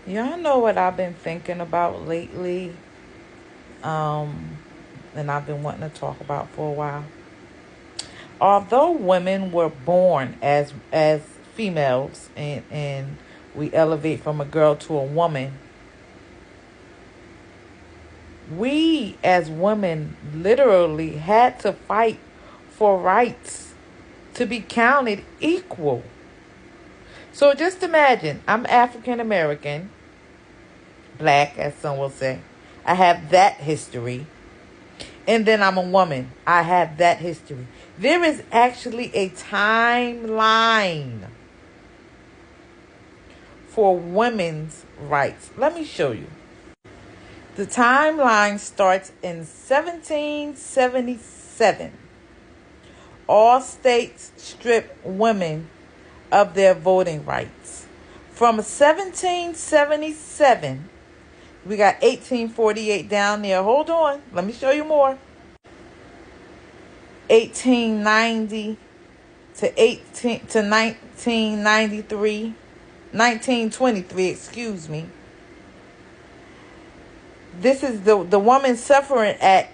Y'all know what I've been thinking about lately, um, and I've been wanting to talk about for a while. Although women were born as females, and we elevate from a girl to a woman, we as women literally had to fight for rights to be counted equal. So just imagine, I'm African American, black, as some will say. I have that history. And then I'm a woman. I have that history. There is actually a timeline for women's rights. Let me show you. The timeline starts in 1777. All states stripped women of their voting rights. From 1777, we got 1848 down there. Hold on. Let me show you more. 1890 to 1993, 1923, excuse me. This is the Woman Suffrage Act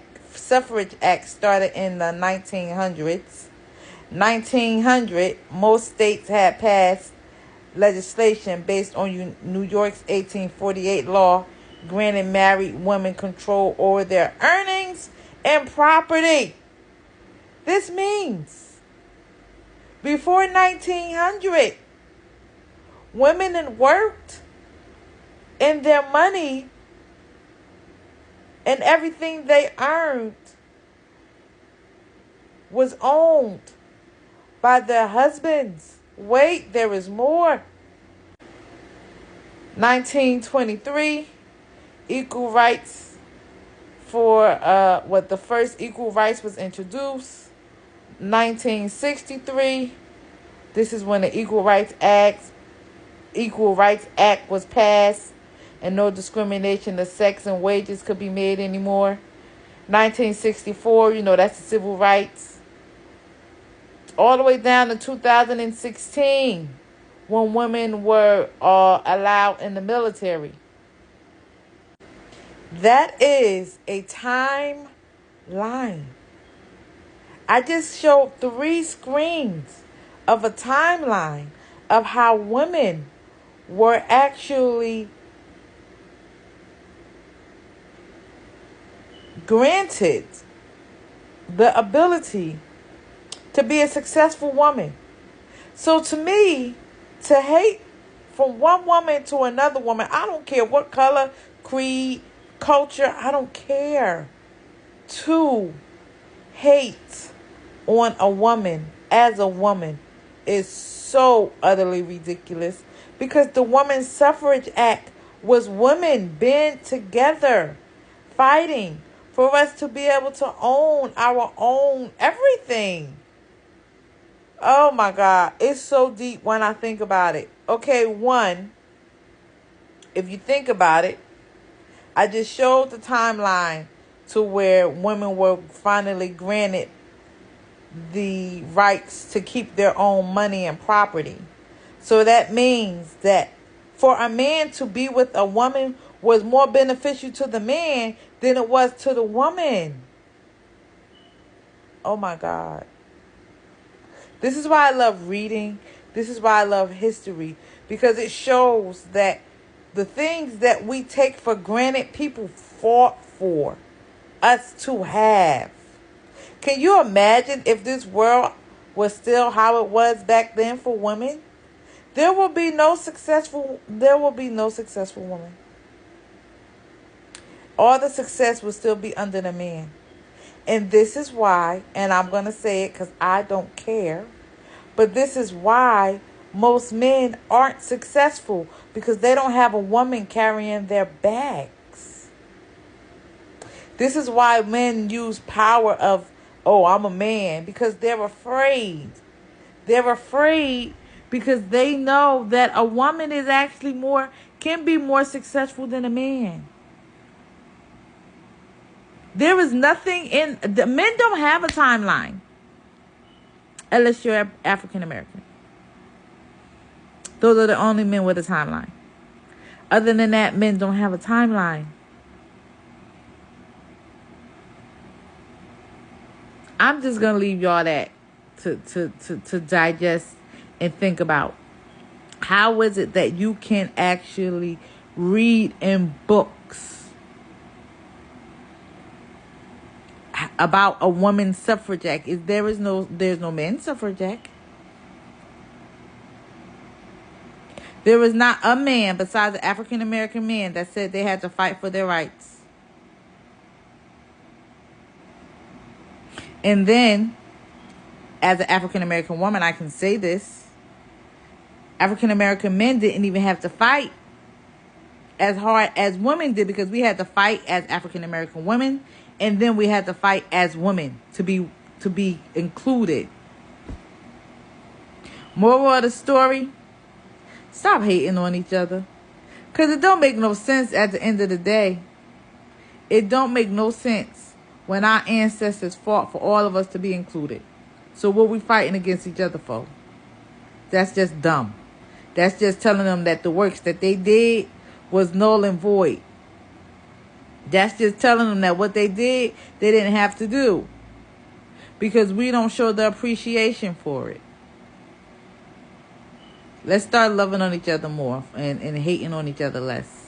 started in the 1900s. 1900, most states had passed legislation based on New York's 1848 law granting married women control over their earnings and property. This means before 1900, women had worked and their money and everything they earned was owned by their husbands. Wait, there is more. 1923, equal rights for the first equal rights was introduced. 1963, this is when the Equal Rights Act was passed, and no discrimination of sex and wages could be made anymore. 1964, that's the civil rights. All the way down to 2016, when women were allowed in the military. That is a timeline. I just showed 3 screens of a timeline of how women were actually granted the ability to be a successful woman. So to me, to hate from one woman to another woman, I don't care what color, creed, culture, I don't care. To hate on a woman as a woman is so utterly ridiculous, because the Women's Suffrage Act was women band together fighting for us to be able to own our own everything. Oh my God, it's so deep when I think about it. Okay, one, if you think about it, I just showed the timeline to where women were finally granted the rights to keep their own money and property. So that means that for a man to be with a woman was more beneficial to the man than it was to the woman. Oh my God. This is why I love reading. This is why I love history. Because it shows that the things that we take for granted, people fought for us to have. Can you imagine if this world was still how it was back then for women? There will be no successful woman. All the success will still be under the man. And this is why, and I'm going to say it because I don't care, but this is why most men aren't successful, because they don't have a woman carrying their bags. This is why men use power of, oh, I'm a man, because they're afraid. They're afraid because they know that a woman is actually can be more successful than a man. There is nothing the men don't have a timeline unless you're African American. Those are the only men with a timeline. Other than that, men don't have a timeline. I'm just going to leave y'all that to digest and think about. How is it that you can actually read in books about a woman suffragette? There's no men suffragette. There is not a man besides the African American man that said they had to fight for their rights. And then, as an African American woman, I can say this. African American men didn't even have to fight as hard as women did, because we had to fight as African American women, and then we had to fight as women to be included. Moral of the story: stop hating on each other, because it don't make no sense at the end of the day. It don't make no sense when our ancestors fought for all of us to be included. So what we fighting against each other for? That's just dumb. That's just telling them that the works that they did was null and void. That's just telling them that what they did, they didn't have to do, because we don't show the appreciation for it. Let's start loving on each other more and hating on each other less.